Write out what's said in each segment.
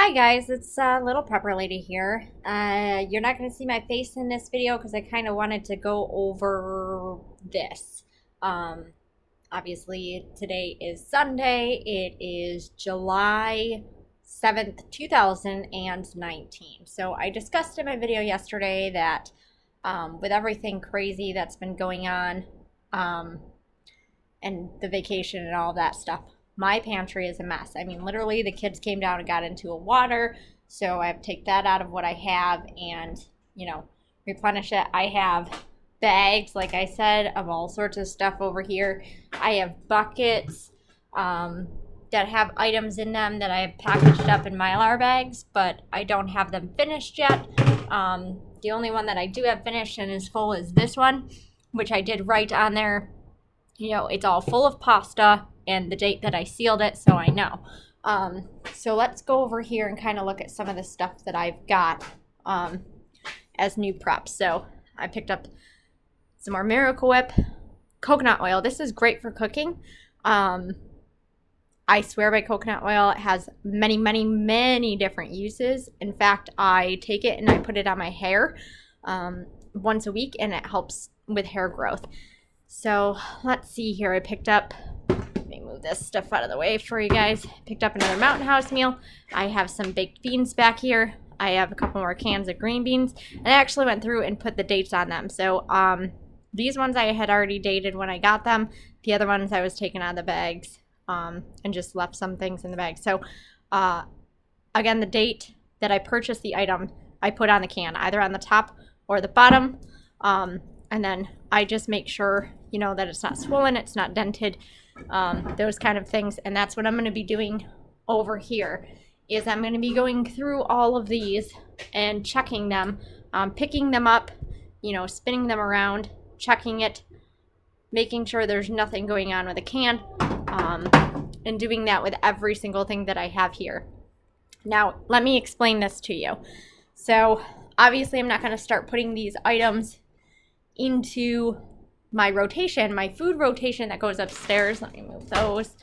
Hi guys, it's Little Pepper Lady here. You're not going to see my face in this video because I kind of wanted to go over this. Um, Obviously today is Sunday. It is July 7th, 2019. So I discussed in my video yesterday that with everything crazy that's been going on and the vacation and all that stuff, my pantry is a mess. I mean, literally, the kids came down and got into a water, so I have to take that out of what I have and, replenish it. I have bags, like I said, of all sorts of stuff over here. I have buckets that have items in them that I have packaged up in Mylar bags, but I don't have them finished yet. The only one that I do have finished and is full is this one, which I did write on there. It's all full of pasta and the date that I sealed it, so I know. So let's go over here and kind of look at some of the stuff that I've got as new preps. So I picked up some more Miracle Whip, coconut oil. This is great for cooking. I swear by coconut oil. It has many, many, many different uses. In fact, I take it and I put it on my hair once a week, and it helps with hair growth. So let's see here. I picked up, let me move this stuff out of the way for you guys. Picked up another Mountain House meal. I have some baked beans back here. I have a couple more cans of green beans. And I actually went through and put the dates on them. So these ones I had already dated when I got them. The other ones I was taking out of the bags and just left some things in the bag. So again, the date that I purchased the item, I put on the can, either on the top or the bottom. And then I just make sure, that it's not swollen, it's not dented, those kind of things. And that's what I'm going to be doing over here, is I'm going to be going through all of these and checking them, picking them up, spinning them around, checking it, making sure there's nothing going on with the can, and doing that with every single thing that I have here. Now, let me explain this to you. So, obviously, I'm not going to start putting these items into my rotation. My food rotation that goes upstairs, let me move those,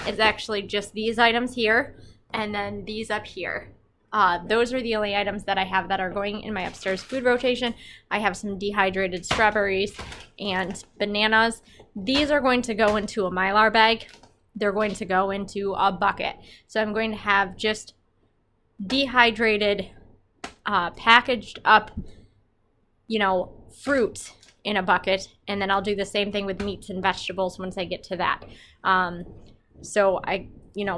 is actually just these items here and then these up here. Those are the only items that I have that are going in my upstairs food rotation. I have some dehydrated strawberries and bananas. These are going to go into a Mylar bag. They're going to go into a bucket. So I'm going to have just dehydrated, packaged up, fruit in a bucket, and then I'll do the same thing with meats and vegetables once I get to that. So I,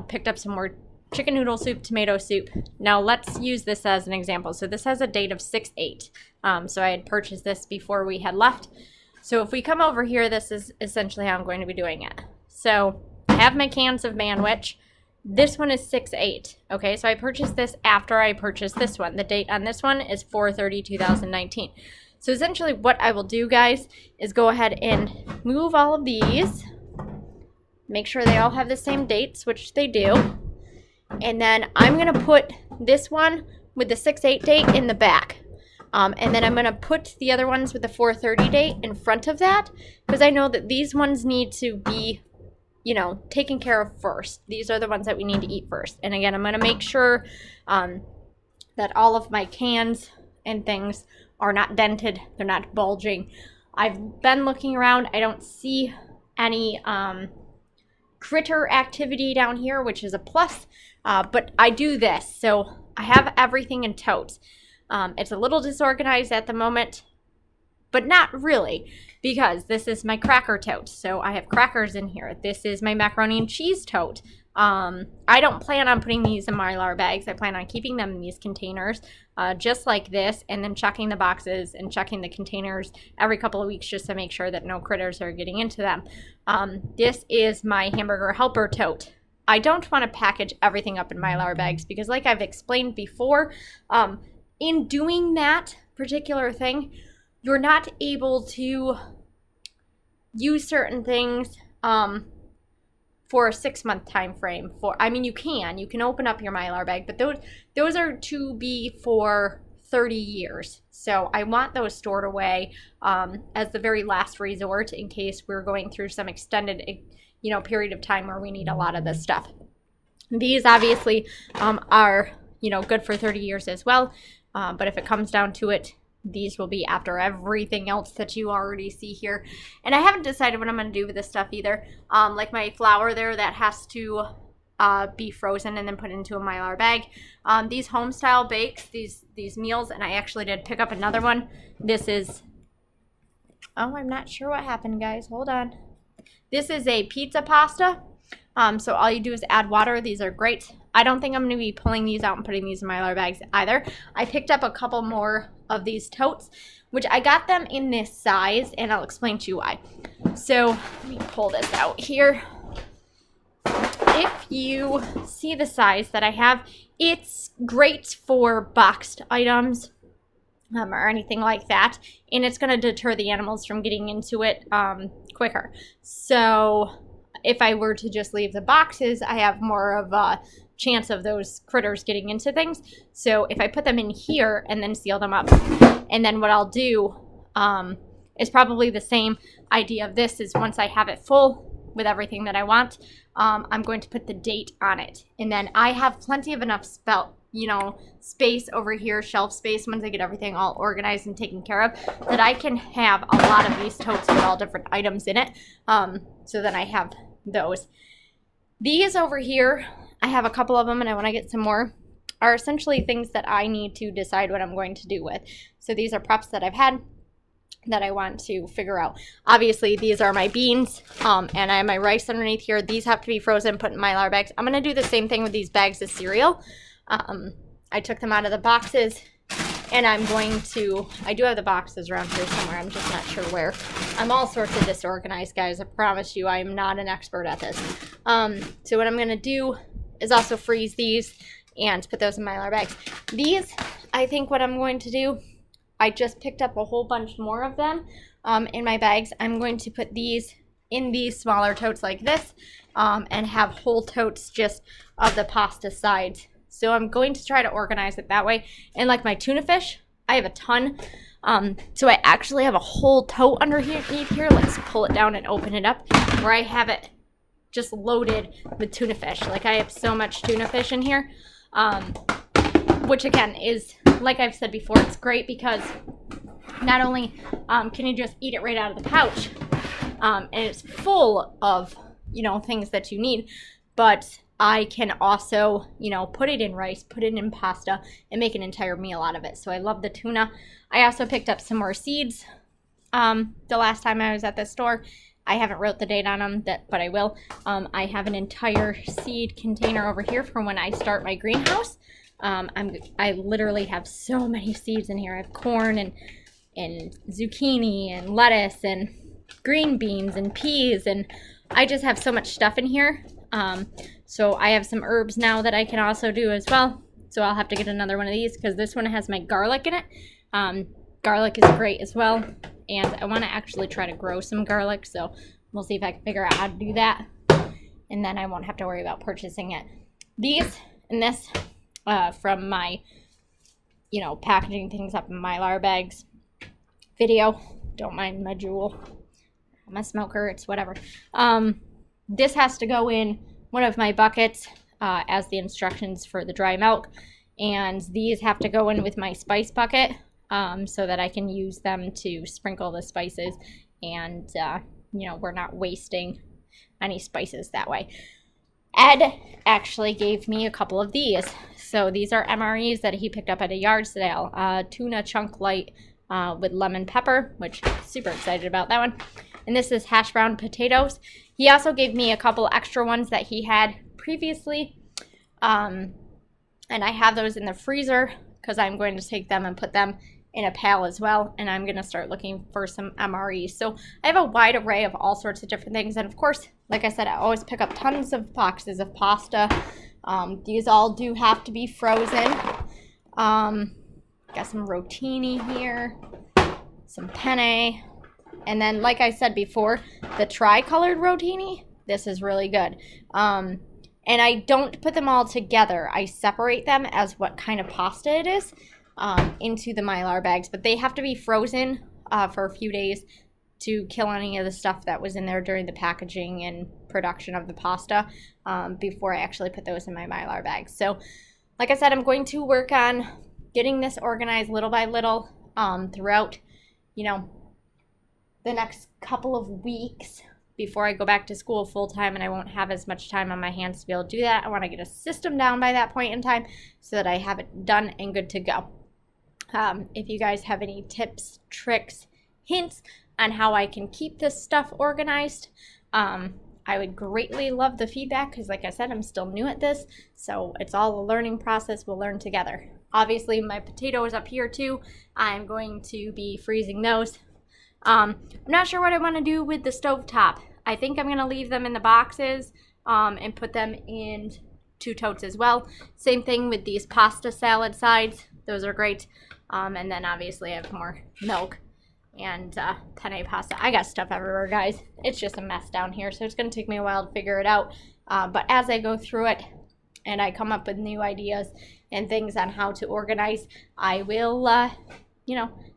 picked up some more chicken noodle soup, tomato soup. Now let's use this as an example. So this has a date of 6/8. So I had purchased this before we had left. So if we come over here, this is essentially how I'm going to be doing it. So I have my cans of Manwich. This one is 6/8. Okay, so I purchased this after I purchased this one. The date on this one is 4/30/2019. So essentially what I will do, guys, is go ahead and move all of these, make sure they all have the same dates, which they do, and then I'm going to put this one with the 6/8 date in the back. And then I'm going to put the other ones with the 4/30 date in front of that, because I know that these ones need to be, taken care of first. These are the ones that we need to eat first. And again, I'm going to make sure that all of my cans and things are not dented, they're not bulging. I've been looking around, I don't see any critter activity down here, which is a plus, but I do this, so I have everything in totes. It's a little disorganized at the moment, but not really, because this is my cracker tote, so I have crackers in here. This is my macaroni and cheese tote. I don't plan on putting these in Mylar bags. I plan on keeping them in these containers, just like this, and then checking the boxes and checking the containers every couple of weeks just to make sure that no critters are getting into them. This is my hamburger helper tote. I don't want to package everything up in Mylar bags because, like I've explained before, in doing that particular thing, you're not able to use certain things for a 6-month time frame. You can open up your Mylar bag, but those are to be for 30 years. So I want those stored away as the very last resort in case we're going through some extended period of time where we need a lot of this stuff. These obviously are you know, good for 30 years as well. But if it comes down to it, these will be after everything else that you already see here. And I haven't decided what I'm going to do with this stuff either. Like my flour there, that has to be frozen and then put into a Mylar bag. These home style bakes, these meals, and I actually did pick up another one. This is, oh, I'm not sure what happened, guys. Hold on. This is a pizza pasta. So all you do is add water. These are great. I don't think I'm going to be pulling these out and putting these in Mylar bags either. I picked up a couple more of these totes, which I got them in this size, and I'll explain to you why. So let me pull this out here. If you see the size that I have, it's great for boxed items or anything like that, and it's going to deter the animals from getting into it quicker. So if I were to just leave the boxes, I have more of a chance of those critters getting into things. So if I put them in here and then seal them up, and then what I'll do is probably the same idea of this is once I have it full with everything that I want, I'm going to put the date on it. And then I have plenty of enough space over here, shelf space, once I get everything all organized and taken care of, that I can have a lot of these totes with all different items in it. So then I have those. These over here, I have a couple of them and I want to get some more, are essentially things that I need to decide what I'm going to do with. So these are preps that I've had that I want to figure out. Obviously, these are my beans, and I have my rice underneath here. These have to be frozen, put in Mylar bags. I'm going to do the same thing with these bags of cereal. I took them out of the boxes, and I'm going to, I do have the boxes around here somewhere. I'm just not sure where. I'm all sorts of disorganized, guys. I promise you, I am not an expert at this. So what I'm going to do is also freeze these and put those in Mylar bags. These, I think what I'm going to do, I just picked up a whole bunch more of them in my bags. I'm going to put these in these smaller totes like this and have whole totes just of the pasta sides. So I'm going to try to organize it that way. And like my tuna fish, I have a ton. So I actually have a whole tote underneath here. Let's pull it down and open it up where I have it just loaded with tuna fish. Like I have so much tuna fish in here, which again is, like I've said before, it's great because not only can you just eat it right out of the pouch, and it's full of, things that you need, but I can also, put it in rice, put it in pasta, and make an entire meal out of it. So I love the tuna. I also picked up some more seeds the last time I was at the store. I haven't wrote the date on them, but I will. I have an entire seed container over here for when I start my greenhouse. I literally have so many seeds in here. I have corn and zucchini and lettuce and green beans and peas, and I just have so much stuff in here. So I have some herbs now that I can also do as well. So I'll have to get another one of these because this one has my garlic in it. Garlic is great as well, and I want to actually try to grow some garlic, so we'll see if I can figure out how to do that, and then I won't have to worry about purchasing it. These and this from my, packaging things up in Mylar bags video. Don't mind my jewel. I'm a smoker. It's whatever. This has to go in one of my buckets as the instructions for the dry milk, and these have to go in with my spice bucket so that I can use them to sprinkle the spices, and we're not wasting any spices that way. Ed actually gave me a couple of these. So these are MREs that he picked up at a yard sale. Tuna chunk light with lemon pepper, which I'm super excited about that one. And this is hash brown potatoes. He also gave me a couple extra ones that he had previously. And I have those in the freezer because I'm going to take them and put them in a pail as well. And I'm going to start looking for some MREs. So I have a wide array of all sorts of different things. And of course, like I said, I always pick up tons of boxes of pasta. These all do have to be frozen. Got some rotini here, some penne. And then, like I said before, the tri-colored rotini, this is really good. And I don't put them all together. I separate them as what kind of pasta it is into the Mylar bags. But they have to be frozen for a few days to kill any of the stuff that was in there during the packaging and production of the pasta before I actually put those in my Mylar bags. So like I said, I'm going to work on getting this organized little by little throughout, you know, the next couple of weeks before I go back to school full time, and I won't have as much time on my hands to be able to do that. I want to get a system down by that point in time so that I have it done and good to go. If you guys have any tips, tricks, hints on how I can keep this stuff organized, I would greatly love the feedback because, like I said, I'm still new at this, so it's all a learning process. We'll learn together. Obviously, my potatoes up here too, I'm going to be freezing those. I'm not sure what I want to do with the stovetop. I think I'm going to leave them in the boxes and put them in 2 totes as well. Same thing with these pasta salad sides. Those are great. And then obviously I have more milk and penne pasta. I got stuff everywhere, guys. It's just a mess down here, so it's going to take me a while to figure it out. But as I go through it and I come up with new ideas and things on how to organize, I will,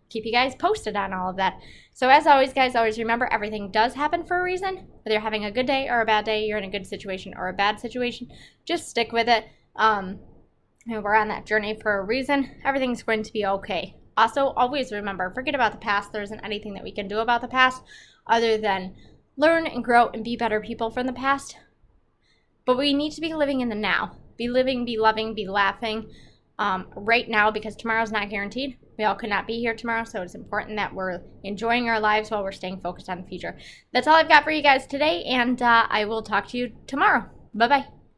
keep you guys posted on all of that. So as always, guys, always remember everything does happen for a reason. Whether you're having a good day or a bad day, you're in a good situation or a bad situation, just stick with it. We're on that journey for a reason. Everything's going to be okay. Also, always remember, forget about the past. There isn't anything that we can do about the past other than learn and grow and be better people from the past. But we need to be living in the now. Be living, be loving, be laughing right now, because tomorrow's not guaranteed. We all could not be here tomorrow, so it's important that we're enjoying our lives while we're staying focused on the future. That's all I've got for you guys today, and I will talk to you tomorrow. Bye-bye.